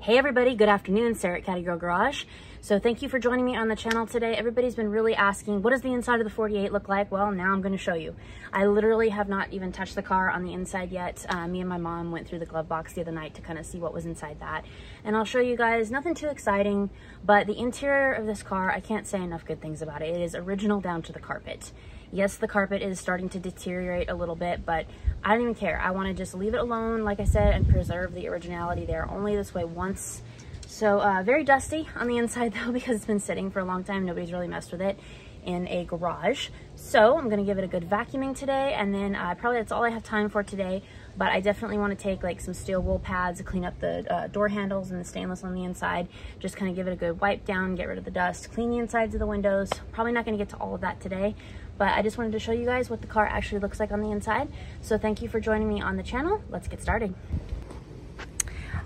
Hey everybody, good afternoon. Sarah at Caddy Girl Garage. So thank you for joining me on the channel today. Everybody's been really asking, what does the inside of the 48 look like? Well, now I'm going to show you. I literally have not even touched the car on the inside yet. Me and my mom went through the glove box the other night to kind of see what was inside that. And I'll show you guys, nothing too exciting, but the interior of this car, I can't say enough good things about it. It is original down to the carpet. Yes, the carpet is starting to deteriorate a little bit, but I don't even care. I want to just leave it alone, like I said, and preserve the originality there. Only this way once. So very dusty on the inside though, because it's been sitting for a long time. Nobody's really messed with it in a garage. So I'm going to give it a good vacuuming today, and then probably that's all I have time for today. But I definitely want to take like some steel wool pads to clean up the door handles and the stainless on the inside. Just kind of give it a good wipe down, get rid of the dust, clean the insides of the windows. Probably not going to get to all of that today, but I just wanted to show you guys what the car actually looks like on the inside. So thank you for joining me on the channel. Let's get started.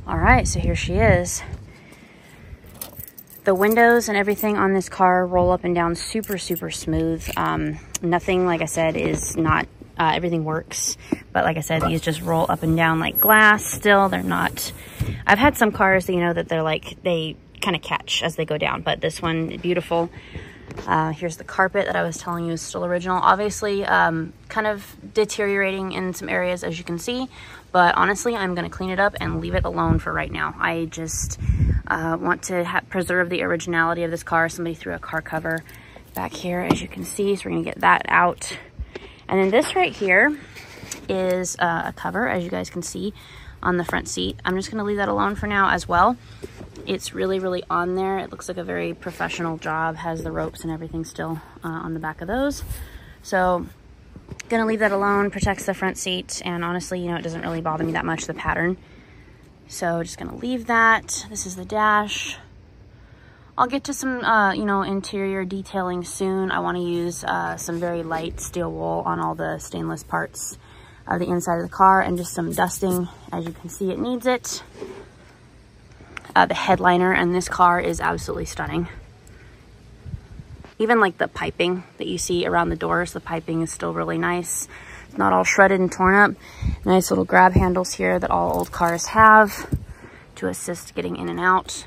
All right, so here she is. The windows and everything on this car roll up and down super smooth. Nothing, like I said, is not, everything works. But like I said, these just roll up and down like glass still. They're not, I've had some cars that, you know, that they're like, they kind of catch as they go down, but this one, beautiful. Here's the carpet that I was telling you is still original. Obviously, kind of deteriorating in some areas, as you can see, but honestly, I'm going to clean it up and leave it alone for right now. I just want to preserve the originality of this car. Somebody threw a car cover back here, as you can see, so we're going to get that out. And then this right here is a cover, as you guys can see, on the front seat. I'm just going to leave that alone for now as well. It's really on there. It looks like a very professional job. Has the ropes and everything still on the back of those. So gonna leave that alone. Protects the front seat, and honestly, you know, it doesn't really bother me that much, the pattern. So just gonna leave that. This is the dash. I'll get to some you know, interior detailing soon. I want to use some very light steel wool on all the stainless parts of the inside of the car, and just some dusting. As you can see, it needs it. The headliner in this car is absolutely stunning. Even like the piping that you see around the doors, the piping is still really nice. It's not all shredded and torn up. Nice little grab handles here that all old cars have to assist getting in and out.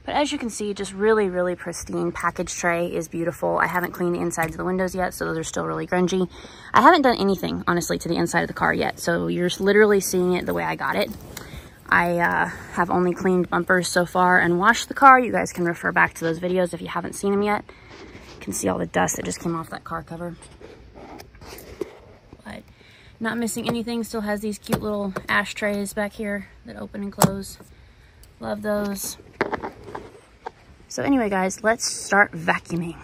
But as you can see, just really pristine. Package tray is beautiful. I haven't cleaned the insides of the windows yet, so those are still really grungy. I haven't done anything, honestly, to the inside of the car yet, so you're literally seeing it the way I got it. I have only cleaned bumpers so far and washed the car. You guys can refer back to those videos if you haven't seen them yet. You can see all the dust that just came off that car cover. But not missing anything. Still has these cute little ashtrays back here that open and close. Love those. So anyway, guys, let's start vacuuming.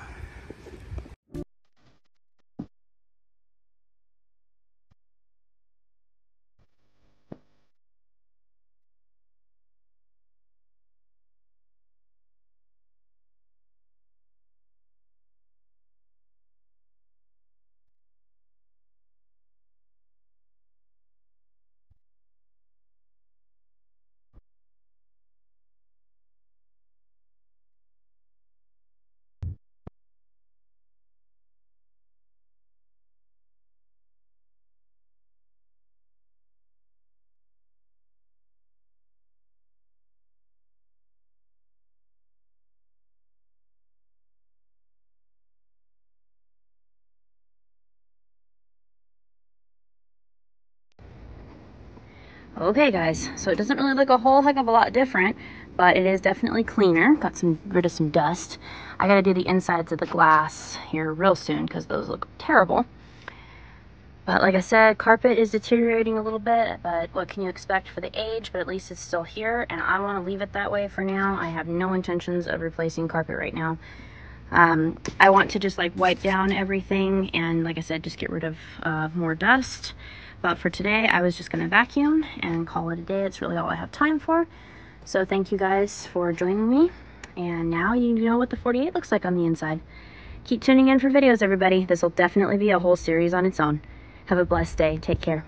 Okay guys, so it doesn't really look a whole heck of a lot different, but it is definitely cleaner. Got rid of some dust. I gotta do the insides of the glass here real soon because those look terrible. But like I said, carpet is deteriorating a little bit, but what can you expect for the age? But at least it's still here, and I want to leave it that way for now. I have no intentions of replacing carpet right now. I want to just like wipe down everything and, like I said, just get rid of more dust. But for today, I was just going to vacuum and call it a day. It's really all I have time for. So thank you guys for joining me. And now you know what the 48 looks like on the inside. Keep tuning in for videos, everybody. This will definitely be a whole series on its own. Have a blessed day. Take care.